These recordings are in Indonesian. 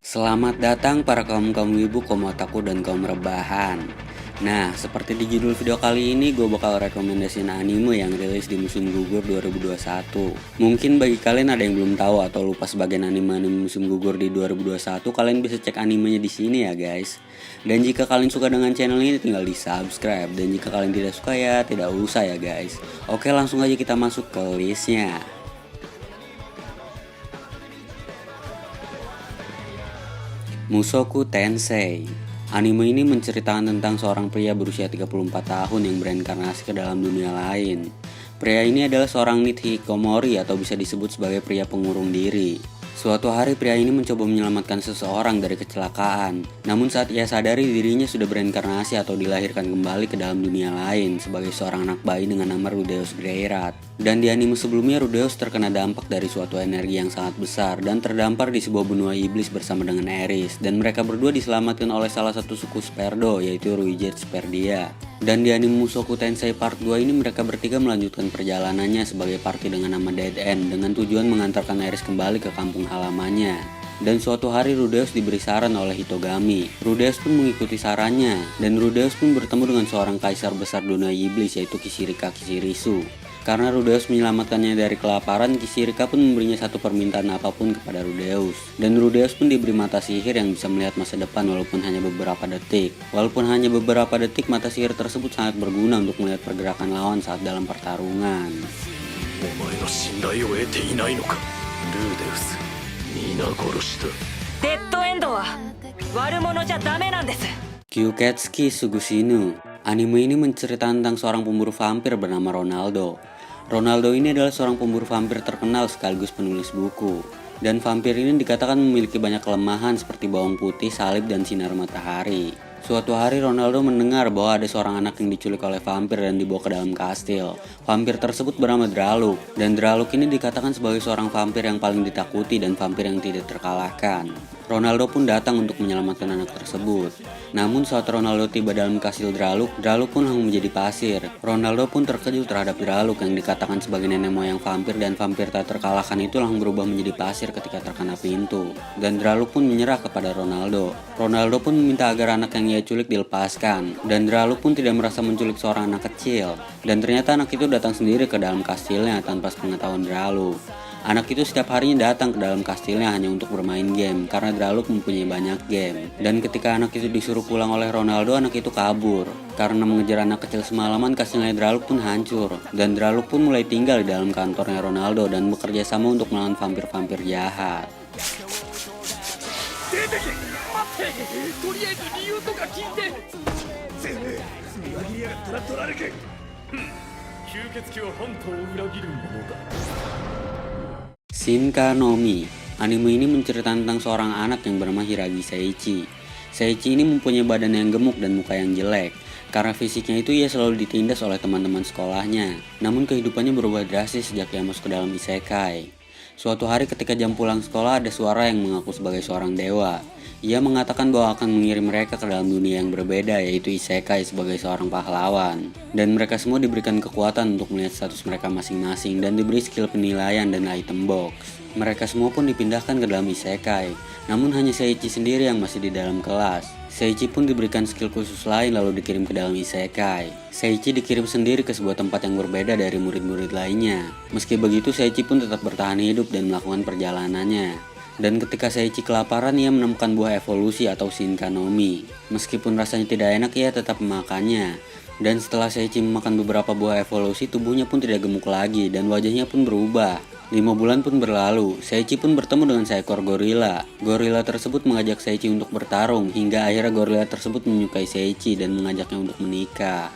Selamat datang para kaum-kaum wibu, kaum otaku, dan kaum rebahan. Nah, seperti di judul video kali ini, gue bakal rekomendasiin anime yang rilis di musim gugur 2021. Mungkin bagi kalian ada yang belum tahu atau lupa sebagian anime-anime musim gugur di 2021, kalian bisa cek animenya di sini ya guys. Dan jika kalian suka dengan channel ini, tinggal di subscribe. Dan jika kalian tidak suka ya, tidak usah ya guys. Oke, langsung aja kita masuk ke listnya. Mushoku Tensei. Anime ini menceritakan tentang seorang pria berusia 34 tahun yang bereinkarnasi ke dalam dunia lain. Pria ini adalah seorang Hikikomori atau bisa disebut sebagai pria pengurung diri. Suatu hari pria ini mencoba menyelamatkan seseorang dari kecelakaan. Namun saat ia sadari dirinya sudah bereinkarnasi atau dilahirkan kembali ke dalam dunia lain sebagai seorang anak bayi dengan nama Rudeus Greirat. Dan di anime sebelumnya Rudeus terkena dampak dari suatu energi yang sangat besar dan terdampar di sebuah benua iblis bersama dengan Eris. Dan mereka berdua diselamatkan oleh salah satu suku Sperdo yaitu Ruijet Sperdia. Dan di anime Mushoku Tensei Part 2 ini mereka bertiga melanjutkan perjalanannya sebagai party dengan nama Dead End dengan tujuan mengantarkan Eris kembali ke kampung halamannya. Dan suatu hari Rudeus diberi saran oleh Hitogami. Rudeus pun mengikuti sarannya dan Rudeus pun bertemu dengan seorang kaisar besar dunia iblis yaitu Kishirika Kishirisu. Karena Rudeus menyelamatkannya dari kelaparan, Kishirika pun memberinya satu permintaan apapun kepada Rudeus. Dan Rudeus pun diberi mata sihir yang bisa melihat masa depan walaupun hanya beberapa detik. Walaupun hanya beberapa detik, mata sihir tersebut sangat berguna untuk melihat pergerakan lawan saat dalam pertarungan. Kyuketsuki Sugushinu. Anime ini menceritakan tentang seorang pemburu vampir bernama Ronaldo. Ronaldo ini adalah seorang pemburu vampir terkenal sekaligus penulis buku. Dan vampir ini dikatakan memiliki banyak kelemahan seperti bawang putih, salib, dan sinar matahari. Suatu hari Ronaldo mendengar bahwa ada seorang anak yang diculik oleh vampir dan dibawa ke dalam kastil. Vampir tersebut bernama Draluk, dan Draluk ini dikatakan sebagai seorang vampir yang paling ditakuti dan vampir yang tidak terkalahkan. Ronaldo pun datang untuk menyelamatkan anak tersebut. Namun saat Ronaldo tiba dalam kastil Draluk, Draluk pun langsung menjadi pasir. Ronaldo pun terkejut terhadap Draluk yang dikatakan sebagai nenek moyang vampir dan vampir tak terkalahkan itu langsung berubah menjadi pasir ketika terkena pintu. Dan Draluk pun menyerah kepada Ronaldo. Ronaldo pun meminta agar anak yang ia culik dilepaskan. Dan Draluk pun tidak merasa menculik seorang anak kecil. Dan ternyata anak itu datang sendiri ke dalam kastilnya tanpa sepengetahuan Draluk. Anak itu setiap harinya datang ke dalam kastilnya hanya untuk bermain game karena Draluk mempunyai banyak game. Dan ketika anak itu disuruh pulang oleh Ronaldo, anak itu kabur. Karena mengejar anak kecil semalaman, kastilnya Draluk pun hancur. Dan Draluk pun mulai tinggal di dalam kantornya Ronaldo dan bekerja sama untuk melawan vampir-vampir jahat. Shinka no Mi. Anime ini menceritakan tentang seorang anak yang bernama Hiragi Seichi. Seichi ini mempunyai badan yang gemuk dan muka yang jelek. Karena fisiknya itu ia selalu ditindas oleh teman-teman sekolahnya. Namun kehidupannya berubah drastis sejak ia masuk ke dalam isekai. Suatu hari ketika jam pulang sekolah ada suara yang mengaku sebagai seorang dewa. Ia mengatakan bahwa akan mengirim mereka ke dalam dunia yang berbeda yaitu isekai sebagai seorang pahlawan. Dan mereka semua diberikan kekuatan untuk melihat status mereka masing-masing dan diberi skill penilaian dan item box. Mereka semua pun dipindahkan ke dalam isekai. Namun hanya Seichi sendiri yang masih di dalam kelas. Seichi pun diberikan skill khusus lain lalu dikirim ke dalam isekai. Seichi dikirim sendiri ke sebuah tempat yang berbeda dari murid-murid lainnya. Meski begitu Seichi pun tetap bertahan hidup dan melakukan perjalanannya. Dan ketika Seichi kelaparan, ia menemukan buah evolusi atau Shinka no Mi. Meskipun rasanya tidak enak, ia tetap memakannya. Dan setelah Seichi memakan beberapa buah evolusi, tubuhnya pun tidak gemuk lagi dan wajahnya pun berubah. 5 bulan pun berlalu, Seichi pun bertemu dengan seekor gorila. Gorila tersebut mengajak Seichi untuk bertarung, hingga akhirnya gorila tersebut menyukai Seichi dan mengajaknya untuk menikah.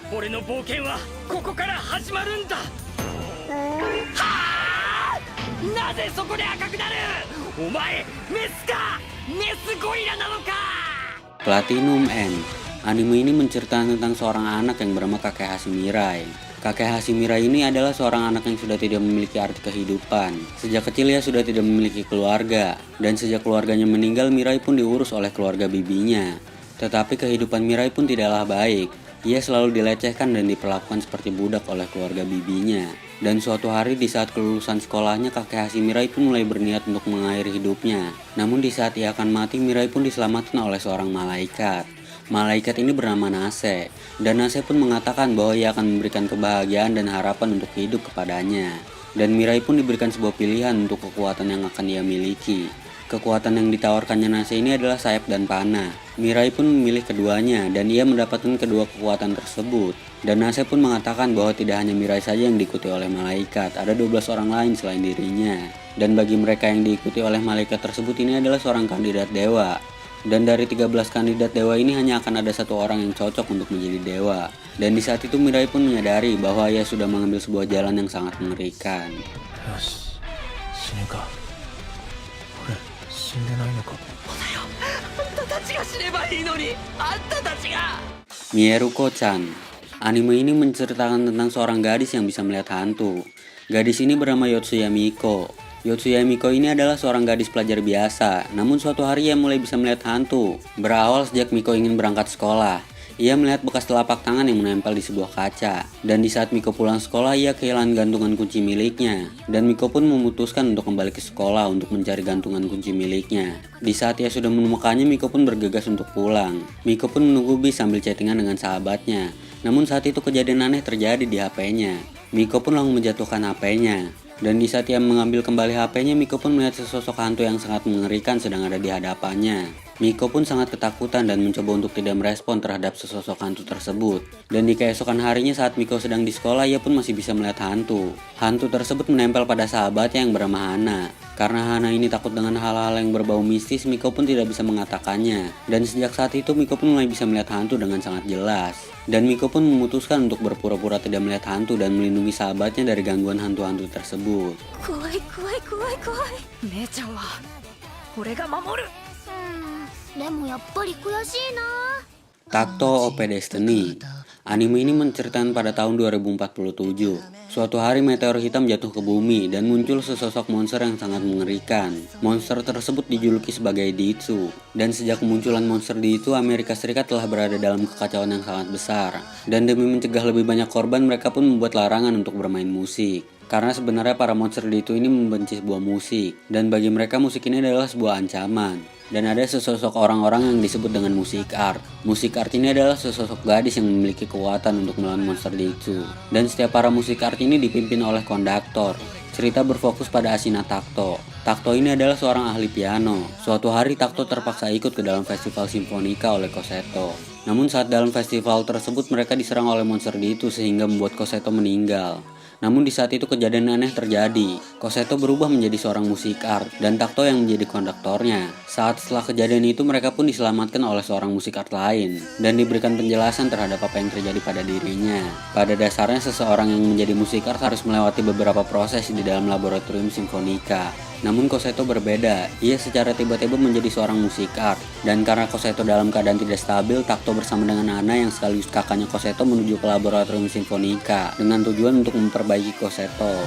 Platinum End. Anime ini menceritakan tentang seorang anak yang bernama Kakek Hashimirai. Kakek Hashimirai ini adalah seorang anak yang sudah tidak memiliki arti kehidupan. Sejak kecil ia sudah tidak memiliki keluarga. Dan sejak keluarganya meninggal, Mirai pun diurus oleh keluarga bibinya. Tetapi kehidupan Mirai pun tidaklah baik. Ia selalu dilecehkan dan diperlakukan seperti budak oleh keluarga bibinya. Dan suatu hari di saat kelulusan sekolahnya, kakek Hashimirai pun mulai berniat untuk mengakhiri hidupnya. Namun di saat ia akan mati, Mirai pun diselamatkan oleh seorang malaikat. Malaikat ini bernama Nase, dan Nase pun mengatakan bahwa ia akan memberikan kebahagiaan dan harapan untuk hidup kepadanya. Dan Mirai pun diberikan sebuah pilihan untuk kekuatan yang akan ia miliki. Kekuatan yang ditawarkannya Nase ini adalah sayap dan panah. Mirai pun memilih keduanya dan ia mendapatkan kedua kekuatan tersebut. Dan Nase pun mengatakan bahwa tidak hanya Mirai saja yang diikuti oleh malaikat, ada 12 orang lain selain dirinya. Dan bagi mereka yang diikuti oleh malaikat tersebut, ini adalah seorang kandidat dewa. Dan dari 13 kandidat dewa ini hanya akan ada satu orang yang cocok untuk menjadi dewa. Dan di saat itu Mirai pun menyadari bahwa ia sudah mengambil sebuah jalan yang sangat mengerikan. Mieruko-chan. Anime ini menceritakan tentang seorang gadis yang bisa melihat hantu. Gadis ini bernama Yotsuya Miko. Yotsuya Miko ini adalah seorang gadis pelajar biasa, namun suatu hari ia mulai bisa melihat hantu. Berawal sejak Miko ingin berangkat sekolah. Ia melihat bekas telapak tangan yang menempel di sebuah kaca. Dan di saat Miko pulang sekolah, ia kehilangan gantungan kunci miliknya. Dan Miko pun memutuskan untuk kembali ke sekolah untuk mencari gantungan kunci miliknya. Di saat ia sudah menemukannya, Miko pun bergegas untuk pulang. Miko pun menunggu bis sambil chattingan dengan sahabatnya. Namun saat itu kejadian aneh terjadi di HP-nya. Miko pun langsung menjatuhkan HP-nya. Dan di saat ia mengambil kembali HP-nya, Miko pun melihat sesosok hantu yang sangat mengerikan sedang ada di hadapannya. Miko pun sangat ketakutan dan mencoba untuk tidak merespon terhadap sesosok hantu tersebut. Dan di keesokan harinya saat Miko sedang di sekolah, ia pun masih bisa melihat hantu. Hantu tersebut menempel pada sahabatnya yang bernama Hana. Karena Hana ini takut dengan hal-hal yang berbau mistis, Miko pun tidak bisa mengatakannya. Dan sejak saat itu Miko pun mulai bisa melihat hantu dengan sangat jelas. Dan Miko pun memutuskan untuk berpura-pura tidak melihat hantu dan melindungi sahabatnya dari gangguan hantu-hantu tersebut. Takto OP Destiny. Anime ini menceritakan pada tahun 2047. Suatu hari meteor hitam jatuh ke bumi dan muncul sesosok monster yang sangat mengerikan. Monster tersebut dijuluki sebagai Ditsu. Dan sejak kemunculan monster Ditsu, Amerika Serikat telah berada dalam kekacauan yang sangat besar. Dan demi mencegah lebih banyak korban, mereka pun membuat larangan untuk bermain musik. Karena sebenarnya para monster Ditsu ini membenci sebuah musik. Dan bagi mereka musik ini adalah sebuah ancaman. Dan ada sesosok orang-orang yang disebut dengan musik art. Musik art ini adalah sesosok gadis yang memiliki kekuatan untuk melawan monster Ditsu. Dan setiap para musik art ini dipimpin oleh konduktor. Cerita berfokus pada Ashina Takto. Takto ini adalah seorang ahli piano. Suatu hari Takto terpaksa ikut ke dalam festival simfonika oleh Koseto. Namun saat dalam festival tersebut mereka diserang oleh monster Ditsu sehingga membuat Koseto meninggal. Namun di saat itu kejadian aneh terjadi. Koseto berubah menjadi seorang musik art dan Takto yang menjadi konduktornya. Saat setelah kejadian itu mereka pun diselamatkan oleh seorang musik art lain dan diberikan penjelasan terhadap apa yang terjadi pada dirinya. Pada dasarnya seseorang yang menjadi musik art harus melewati beberapa proses di dalam laboratorium simfonika. Namun Koseto berbeda, ia secara tiba-tiba menjadi seorang musik art. Dan karena Koseto dalam keadaan tidak stabil, Takto bersama dengan Ana yang sekaligus kakaknya Koseto menuju ke laboratorium simfonika dengan tujuan untuk memperbaiki Koseto.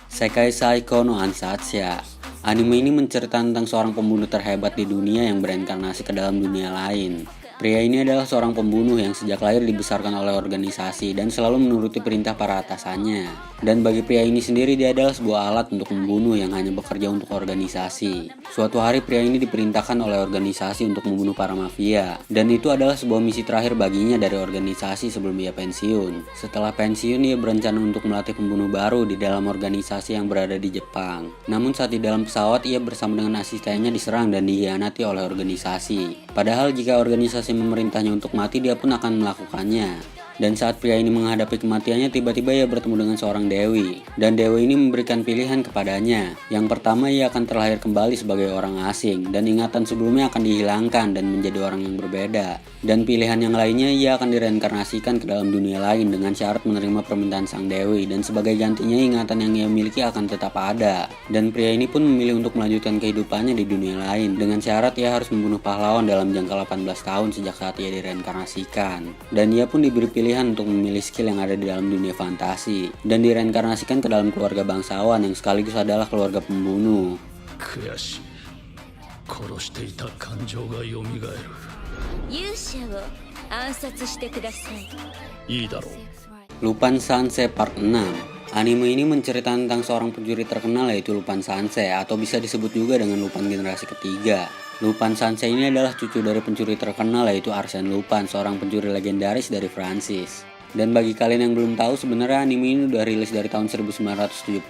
Sekai Saiko no Ansatsuya. Anime ini menceritakan tentang seorang pembunuh terhebat di dunia yang bereinkarnasi ke dalam dunia lain. Pria ini adalah seorang pembunuh yang sejak lahir dibesarkan oleh organisasi dan selalu menuruti perintah para atasannya. Dan bagi pria ini sendiri, dia adalah sebuah alat untuk membunuh yang hanya bekerja untuk organisasi. Suatu hari pria ini diperintahkan oleh organisasi untuk membunuh para mafia. Dan itu adalah sebuah misi terakhir baginya dari organisasi sebelum ia pensiun. Setelah pensiun, ia berencana untuk melatih pembunuh baru di dalam organisasi yang berada di Jepang. Namun saat di dalam pesawat, ia bersama dengan asistennya diserang dan dikhianati oleh organisasi. Padahal jika organisasi memerintahnya untuk mati, dia pun akan melakukannya. Dan saat pria ini menghadapi kematiannya, tiba-tiba ia bertemu dengan seorang dewi. Dan dewi ini memberikan pilihan kepadanya. Yang pertama, ia akan terlahir kembali sebagai orang asing dan ingatan sebelumnya akan dihilangkan dan menjadi orang yang berbeda. Dan pilihan yang lainnya, ia akan direinkarnasikan ke dalam dunia lain dengan syarat menerima permintaan sang dewi. Dan sebagai gantinya, ingatan yang ia miliki akan tetap ada. Dan pria ini pun memilih untuk melanjutkan kehidupannya di dunia lain dengan syarat ia harus membunuh pahlawan dalam jangka 18 tahun sejak saat ia direinkarnasikan. Dan ia pun diberi pilihan untuk memilih skill yang ada di dalam dunia fantasi dan direinkarnasikan ke dalam keluarga bangsawan yang sekaligus adalah keluarga pembunuh. 悔しい。殺していた感情がよみがえる。勇者を暗殺してください。いいだろう。Lupin Sansei Part 6. Anime ini menceritakan tentang seorang pencuri terkenal yaitu Lupin Sansei atau bisa disebut juga dengan Lupin generasi ketiga. Lupin Sansei ini adalah cucu dari pencuri terkenal yaitu Arsène Lupin, seorang pencuri legendaris dari Prancis. Dan bagi kalian yang belum tahu, sebenarnya anime ini udah rilis dari tahun 1971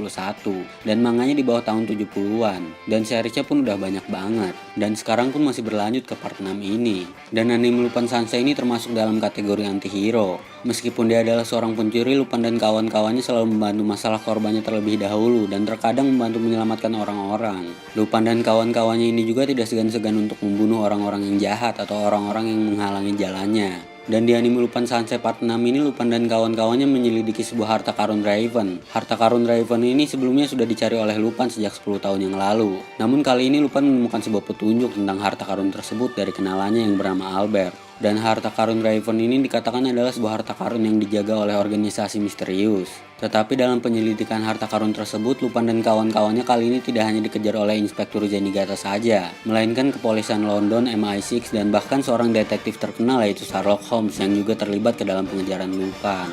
dan manganya di bawah tahun 70-an dan seriesnya pun udah banyak banget dan sekarang pun masih berlanjut ke part 6 ini. Dan anime Lupin Sansei ini termasuk dalam kategori anti-hero. Meskipun dia adalah seorang pencuri, Lupin dan kawan-kawannya selalu membantu masalah korbannya terlebih dahulu dan terkadang membantu menyelamatkan orang-orang. Lupin dan kawan-kawannya ini juga tidak segan-segan untuk membunuh orang-orang yang jahat atau orang-orang yang menghalangi jalannya. Dan di anime Lupin Sansei Part 6 ini, Lupin dan kawan-kawannya menyelidiki sebuah harta karun Raven. Harta karun Raven ini sebelumnya sudah dicari oleh Lupin sejak 10 tahun yang lalu. Namun kali ini Lupin menemukan sebuah petunjuk tentang harta karun tersebut dari kenalannya yang bernama Albert. Dan harta karun Raven ini dikatakan adalah sebuah harta karun yang dijaga oleh organisasi misterius. Tetapi dalam penyelidikan harta karun tersebut, Lupin dan kawan-kawannya kali ini tidak hanya dikejar oleh Inspektur Zenigata saja, melainkan kepolisian London, MI6, dan bahkan seorang detektif terkenal yaitu Sherlock Holmes yang juga terlibat ke dalam pengejaran Lupin.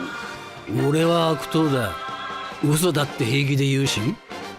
俺は悪党だ。嘘だって平気で言うし、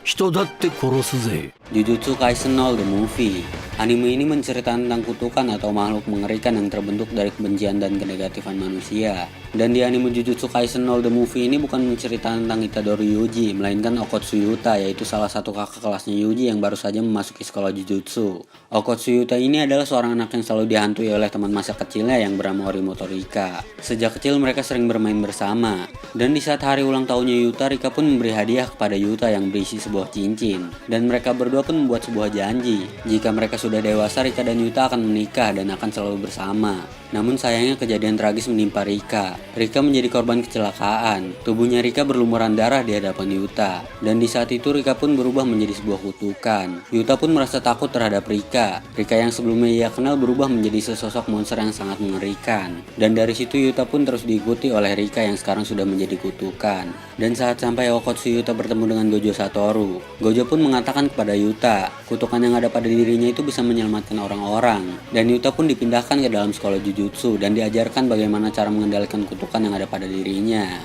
人だって殺すぜ。 Jujutsu Kaisen 0 The Movie. Anime ini menceritakan tentang kutukan atau makhluk mengerikan yang terbentuk dari kebencian dan kenegatifan manusia. Dan di anime Jujutsu Kaisen 0 The Movie ini bukan menceritakan tentang Itadori Yuji, melainkan Okotsu Yuta, yaitu salah satu kakak kelasnya Yuji yang baru saja memasuki sekolah Jujutsu. Okotsu Yuta ini adalah seorang anak yang selalu dihantui oleh teman masa kecilnya yang bernama Orimoto Rika. Sejak kecil mereka sering bermain bersama. Dan di saat hari ulang tahunnya Yuta, Rika pun memberi hadiah kepada Yuta yang berisi sebuah cincin. Dan mereka berdua pun membuat sebuah janji. Jika mereka sudah dewasa, Rika dan Yuta akan menikah dan akan selalu bersama. Namun sayangnya kejadian tragis menimpa Rika. Rika menjadi korban kecelakaan. Tubuhnya Rika berlumuran darah di hadapan Yuta. Dan di saat itu Rika pun berubah menjadi sebuah kutukan. Yuta pun merasa takut terhadap Rika. Rika yang sebelumnya ia kenal berubah menjadi sesosok monster yang sangat mengerikan. Dan dari situ Yuta pun terus diikuti oleh Rika yang sekarang sudah menjadi kutukan. Dan saat sampai Okotsu Yuta bertemu dengan Gojo Satoru, Gojo pun mengatakan kepada Yuta, kutukan yang ada pada dirinya itu bisa menyelamatkan orang-orang. Dan Yuta pun dipindahkan ke dalam sekolah Jujutsu dan diajarkan bagaimana cara mengendalikan kutukan yang ada pada dirinya.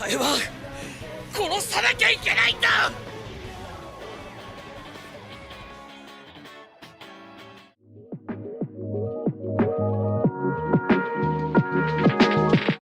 お前は殺さなきゃいけないんだ。